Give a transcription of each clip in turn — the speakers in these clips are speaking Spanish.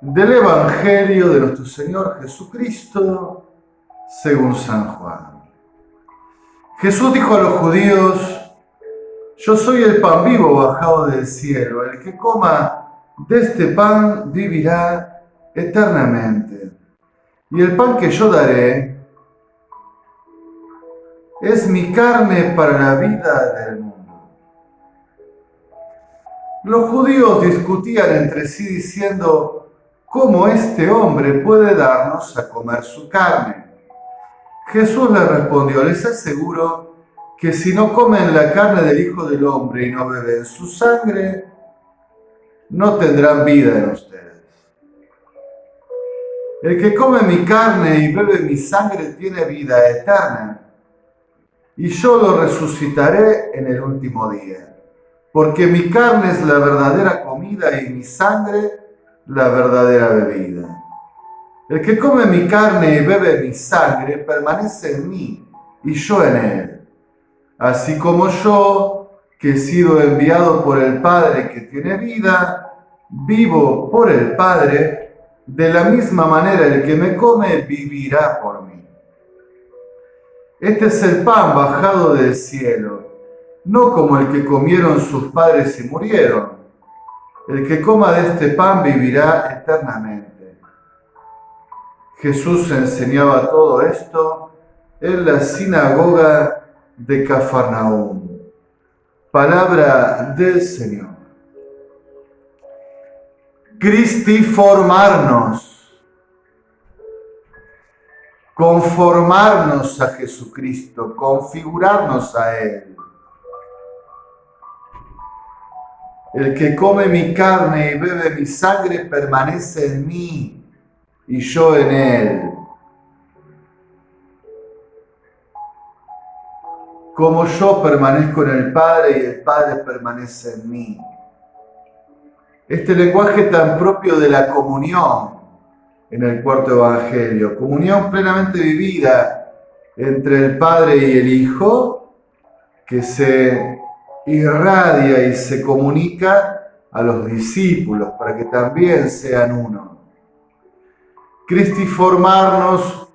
Del Evangelio de nuestro Señor Jesucristo según San Juan. Jesús dijo a los judíos: yo soy el pan vivo bajado del cielo. El que coma de este pan vivirá eternamente. Y el pan que yo daré es mi carne para la vida del mundo. Los judíos discutían entre sí diciendo: ¿cómo este hombre puede darnos a comer su carne? Jesús les respondió: les aseguro que si no comen la carne del Hijo del Hombre y no beben su sangre, no tendrán vida en ustedes. El que come mi carne y bebe mi sangre tiene vida eterna, y yo lo resucitaré en el último día, porque mi carne es la verdadera comida y mi sangre la verdadera bebida. El que come mi carne y bebe mi sangre permanece en mí y yo en él. Así como yo, que he sido enviado por el Padre que tiene vida, vivo por el Padre, de la misma manera el que me come vivirá por mí. Este es el pan bajado del cielo, no como el que comieron sus padres y murieron. El que coma de este pan vivirá eternamente. Jesús enseñaba todo esto en la sinagoga de Cafarnaúm. Palabra del Señor. Cristiformarnos, conformarnos a Jesucristo, configurarnos a Él. El que come mi carne y bebe mi sangre permanece en mí y yo en él. Como yo permanezco en el Padre y el Padre permanece en mí. Este lenguaje tan propio de la comunión en el cuarto Evangelio, comunión plenamente vivida entre el Padre y el Hijo, que se irradia y se comunica a los discípulos para que también sean uno. Cristiformarnos,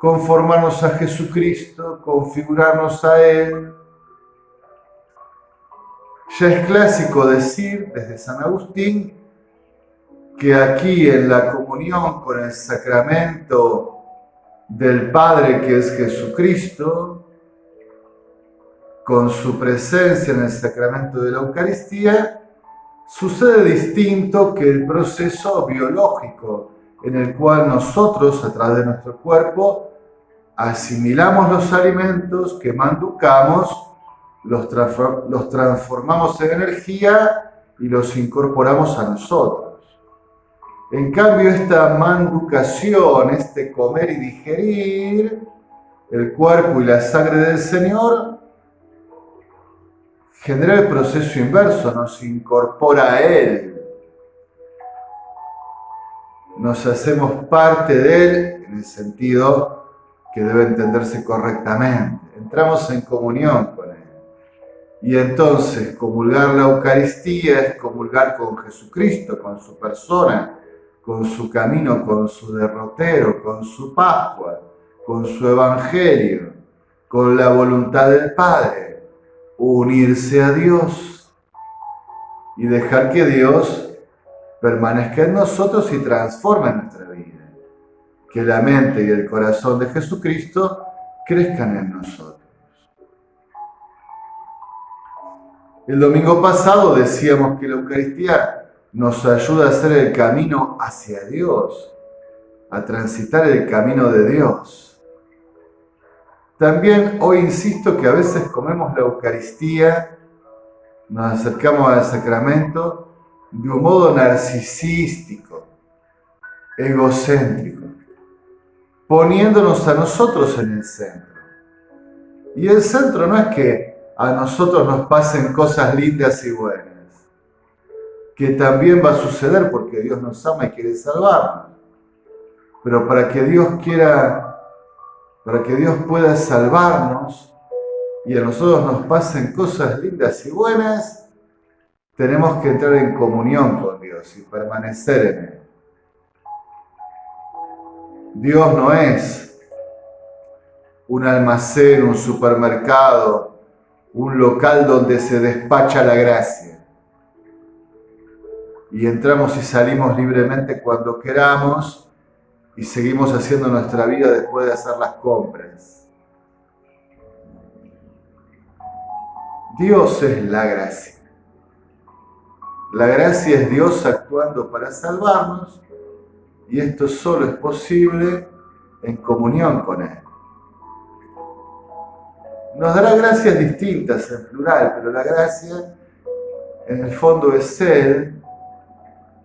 conformarnos a Jesucristo, configurarnos a Él. Ya es clásico decir desde San Agustín que aquí en la comunión con el sacramento del Padre que es Jesucristo, con su presencia en el sacramento de la Eucaristía, sucede distinto que el proceso biológico en el cual nosotros, a través de nuestro cuerpo, asimilamos los alimentos que manducamos, los transformamos en energía y los incorporamos a nosotros. En cambio, esta manducación, este comer y digerir, el cuerpo y la sangre del Señor, genera el proceso inverso, nos incorpora a Él. Nos hacemos parte de Él en el sentido que debe entenderse correctamente. Entramos en comunión con Él. Y entonces comulgar la Eucaristía es comulgar con Jesucristo, con su persona, con su camino, con su derrotero, con su Pascua, con su Evangelio, con la voluntad del Padre. Unirse a Dios y dejar que Dios permanezca en nosotros y transforme nuestra vida. Que la mente y el corazón de Jesucristo crezcan en nosotros. El domingo pasado decíamos que la Eucaristía nos ayuda a hacer el camino hacia Dios, a transitar el camino de Dios. También hoy insisto que a veces comemos la Eucaristía, nos acercamos al sacramento de un modo narcisístico, egocéntrico, poniéndonos a nosotros en el centro. Y el centro no es que a nosotros nos pasen cosas lindas y buenas, que también va a suceder porque Dios nos ama y quiere salvarnos. Pero para que Dios pueda salvarnos y a nosotros nos pasen cosas lindas y buenas, tenemos que entrar en comunión con Dios y permanecer en Él. Dios no es un almacén, un supermercado, un local donde se despacha la gracia y entramos y salimos libremente cuando queramos y seguimos haciendo nuestra vida después de hacer las compras. Dios es la gracia. La gracia es Dios actuando para salvarnos y esto solo es posible en comunión con Él. Nos dará gracias distintas en plural, pero la gracia en el fondo es Él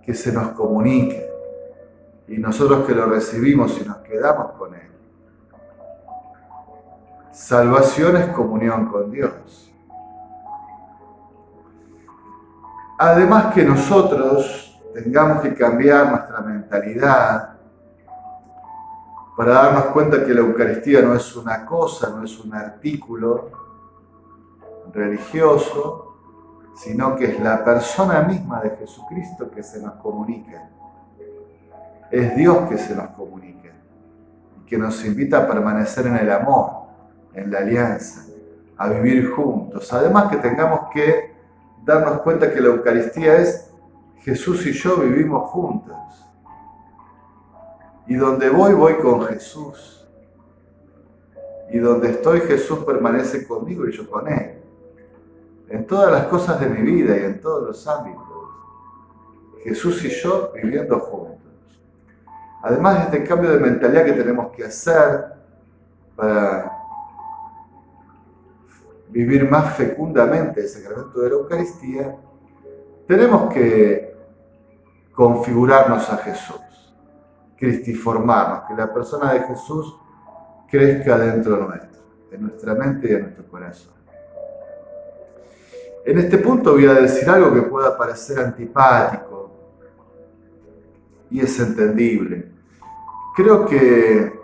que se nos comunique y nosotros que lo recibimos y nos quedamos con Él. Salvación es comunión con Dios. Además que nosotros tengamos que cambiar nuestra mentalidad para darnos cuenta que la Eucaristía no es una cosa, no es un artículo religioso, sino que es la persona misma de Jesucristo que se nos comunica. Es Dios que se nos comunica y que nos invita a permanecer en el amor, en la alianza, a vivir juntos. Además que tengamos que darnos cuenta que la Eucaristía es Jesús y yo vivimos juntos. Y donde voy con Jesús. Y donde estoy, Jesús permanece conmigo y yo con Él. En todas las cosas de mi vida y en todos los ámbitos. Jesús y yo viviendo juntos. Además de este cambio de mentalidad que tenemos que hacer para vivir más fecundamente el sacramento de la Eucaristía, tenemos que configurarnos a Jesús, cristiformarnos, que la persona de Jesús crezca dentro nuestro, de nuestra mente y de nuestro corazón. En este punto voy a decir algo que pueda parecer antipático y es entendible. Creo que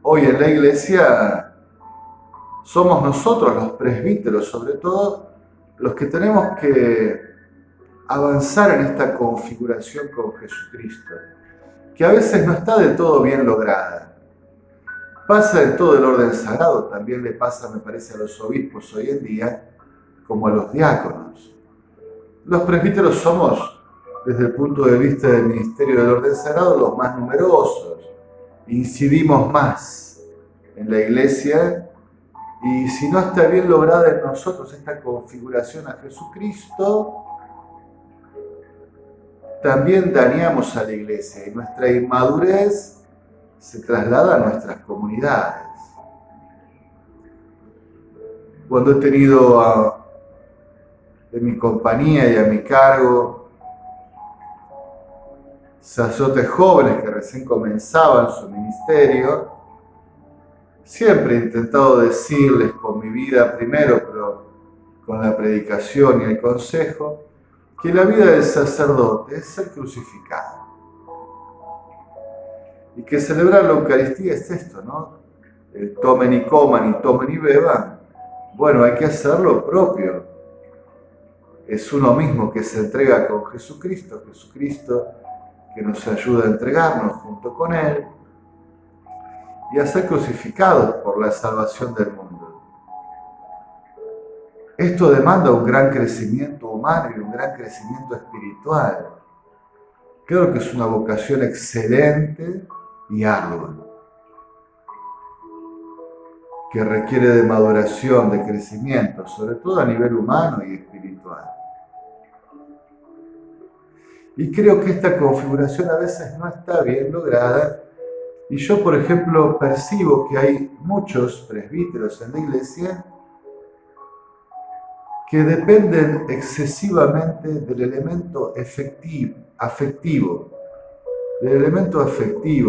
hoy en la Iglesia somos nosotros, los presbíteros, sobre todo, los que tenemos que avanzar en esta configuración con Jesucristo, que a veces no está del todo bien lograda. Pasa en todo el orden sagrado, también le pasa, me parece, a los obispos hoy en día, como a los diáconos. Los presbíteros somos, desde el punto de vista del ministerio del orden sagrado, los más numerosos. Incidimos más en la Iglesia y si no está bien lograda en nosotros esta configuración a Jesucristo, también dañamos a la Iglesia y nuestra inmadurez se traslada a nuestras comunidades. Cuando he tenido de mi compañía y a mi cargo sacerdotes jóvenes que recién comenzaban su ministerio, siempre he intentado decirles con mi vida primero, pero con la predicación y el consejo, que la vida del sacerdote es ser crucificado. Y que celebrar la Eucaristía es esto, ¿no? El tomen y coman y tomen y beban. Bueno, hay que hacer lo propio. Es uno mismo que se entrega con Jesucristo, Jesucristo que nos ayuda a entregarnos junto con Él y a ser crucificados por la salvación del mundo. Esto demanda un gran crecimiento humano y un gran crecimiento espiritual. Creo que es una vocación excelente y ardua, que requiere de maduración, de crecimiento, sobre todo a nivel humano y espiritual. Y creo que esta configuración a veces no está bien lograda. Y yo, por ejemplo, percibo que hay muchos presbíteros en la Iglesia que dependen excesivamente del elemento afectivo,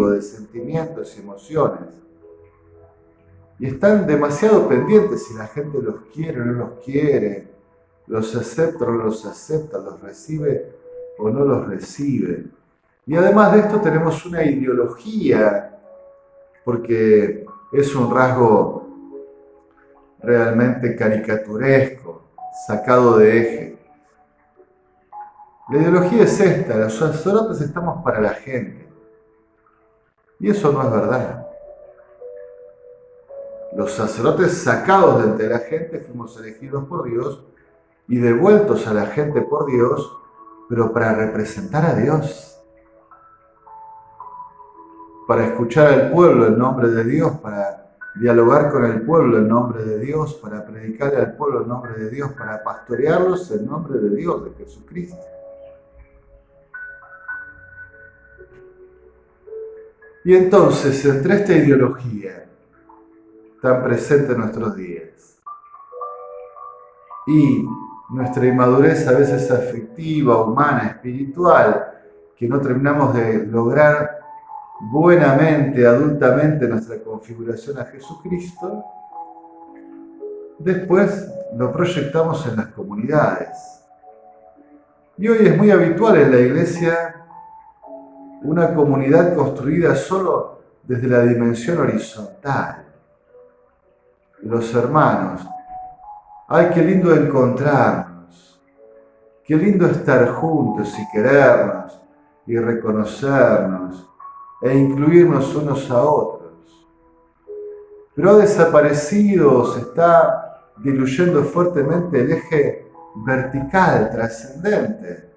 de sentimientos y emociones. Y están demasiado pendientes si la gente los quiere o no los quiere, los acepta o no los acepta, los recibe o no los recibe. Y además de esto tenemos una ideología, porque es un rasgo realmente caricaturesco, sacado de eje. La ideología es esta: los sacerdotes estamos para la gente. Y eso no es verdad. Los sacerdotes sacados de entre la gente fuimos elegidos por Dios y devueltos a la gente por Dios, pero para representar a Dios, para escuchar al pueblo en nombre de Dios, para dialogar con el pueblo en nombre de Dios, para predicarle al pueblo en nombre de Dios, para pastorearlos en nombre de Dios, de Jesucristo. Y entonces, entre esta ideología tan presente en nuestros días y nuestra inmadurez a veces afectiva, humana, espiritual, que no terminamos de lograr buenamente, adultamente nuestra configuración a Jesucristo, después lo proyectamos en las comunidades. Y hoy es muy habitual en la iglesia una comunidad construida solo desde la dimensión horizontal. Los hermanos, ay, qué lindo encontrarnos, qué lindo estar juntos y querernos y reconocernos e incluirnos unos a otros. Pero ha desaparecido, se está diluyendo fuertemente el eje vertical, trascendente,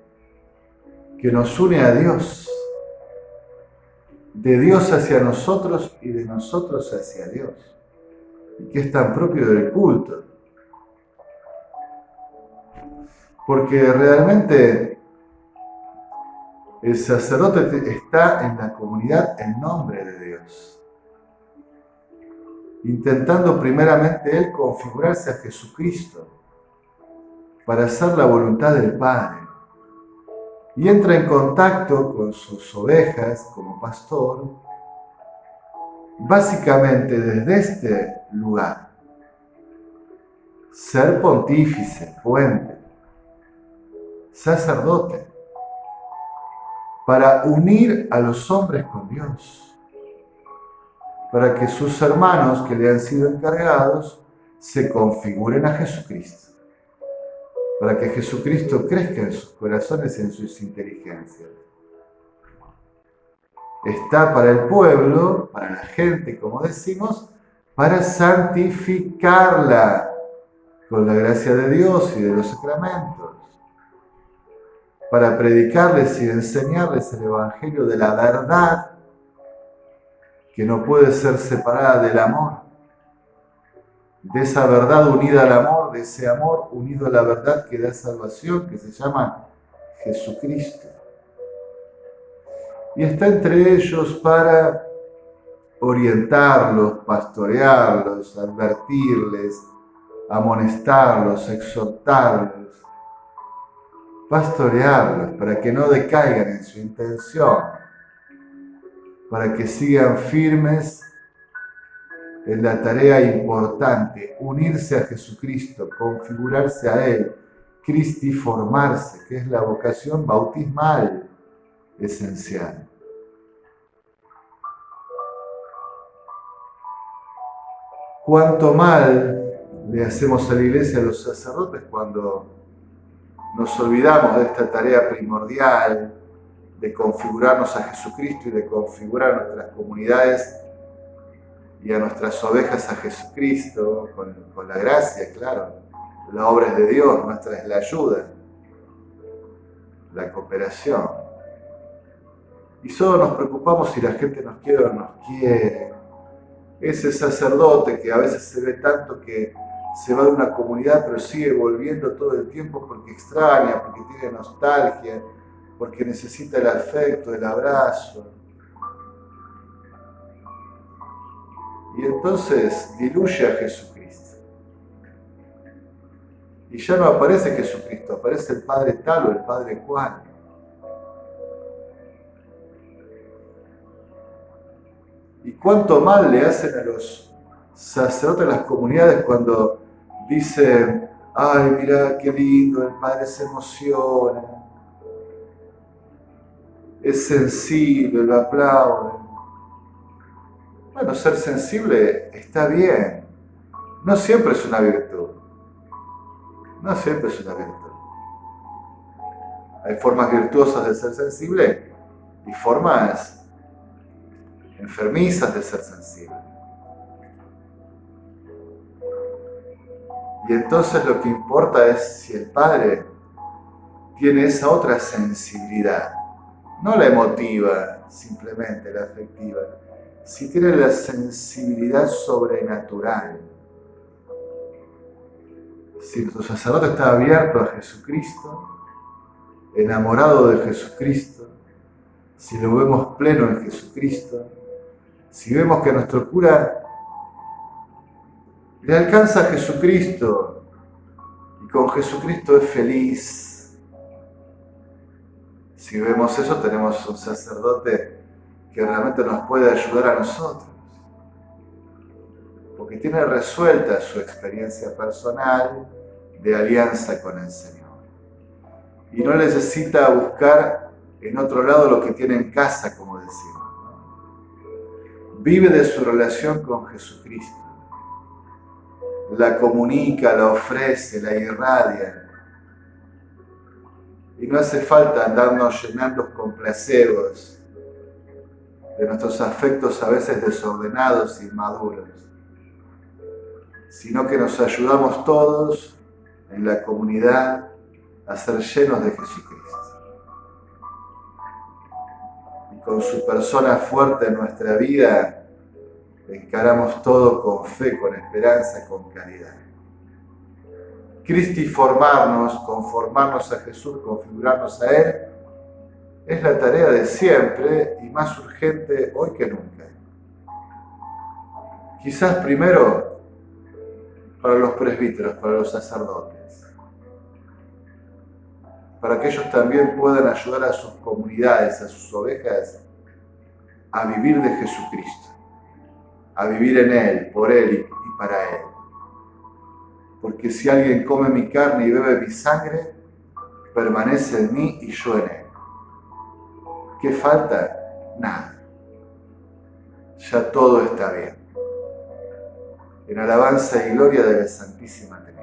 que nos une a Dios, de Dios hacia nosotros y de nosotros hacia Dios, y que es tan propio del culto. Porque realmente el sacerdote está en la comunidad en nombre de Dios, intentando primeramente él configurarse a Jesucristo para hacer la voluntad del Padre. Y entra en contacto con sus ovejas como pastor, básicamente desde este lugar. Ser pontífice, puente, sacerdote, para unir a los hombres con Dios, para que sus hermanos que le han sido encargados se configuren a Jesucristo, para que Jesucristo crezca en sus corazones y en sus inteligencias. Está para el pueblo, para la gente, como decimos, para santificarla con la gracia de Dios y de los sacramentos, para predicarles y enseñarles el Evangelio de la verdad, que no puede ser separada del amor, de esa verdad unida al amor, de ese amor unido a la verdad que da salvación, que se llama Jesucristo. Y está entre ellos para orientarlos, pastorearlos, advertirles, amonestarlos, exhortarlos, pastorearlos para que no decaigan en su intención, para que sigan firmes en la tarea importante, unirse a Jesucristo, configurarse a Él, cristiformarse, que es la vocación bautismal esencial. Cuánto mal le hacemos a la iglesia, a los sacerdotes, cuando nos olvidamos de esta tarea primordial de configurarnos a Jesucristo y de configurar a nuestras comunidades y a nuestras ovejas a Jesucristo, con la gracia, claro. La obra es de Dios, nuestra es la ayuda, la cooperación. Y solo nos preocupamos si la gente nos quiere o no nos quiere. Ese sacerdote que a veces se ve tanto que se va de una comunidad pero sigue volviendo todo el tiempo porque extraña, porque tiene nostalgia, porque necesita el afecto, el abrazo. Y entonces diluye a Jesucristo. Y ya no aparece Jesucristo, aparece el Padre tal o el Padre cual. Y cuánto mal le hacen a los sacerdotes de las comunidades cuando dicen, ay, mira qué lindo, el Padre se emociona, es sensible, lo aplauden. Bueno, ser sensible está bien, no siempre es una virtud, no siempre es una virtud. Hay formas virtuosas de ser sensible y formas enfermizas de ser sensibles. Y entonces lo que importa es si el Padre tiene esa otra sensibilidad, no la emotiva, simplemente la afectiva, si tiene la sensibilidad sobrenatural. Si nuestro sacerdote está abierto a Jesucristo, enamorado de Jesucristo, si lo vemos pleno en Jesucristo, si vemos que a nuestro cura le alcanza a Jesucristo y con Jesucristo es feliz, si vemos eso tenemos un sacerdote que realmente nos puede ayudar a nosotros, porque tiene resuelta su experiencia personal de alianza con el Señor. Y no necesita buscar en otro lado lo que tiene en casa, como decimos. Vive de su relación con Jesucristo. La comunica, la ofrece, la irradia. Y no hace falta andarnos llenando con placebos de nuestros afectos a veces desordenados e inmaduros, sino que nos ayudamos todos en la comunidad a ser llenos de Jesucristo. Y con su persona fuerte en nuestra vida, encaramos todo con fe, con esperanza, con caridad. Cristiformarnos, conformarnos a Jesús, configurarnos a Él, es la tarea de siempre y más urgente hoy que nunca. Quizás primero para los presbíteros, para los sacerdotes, para que ellos también puedan ayudar a sus comunidades, a sus ovejas, a vivir de Jesucristo, a vivir en Él, por Él y para Él. Porque si alguien come mi carne y bebe mi sangre, permanece en mí y yo en Él. ¿Qué falta? Nada. Ya todo está bien. En alabanza y gloria de la Santísima Trinidad.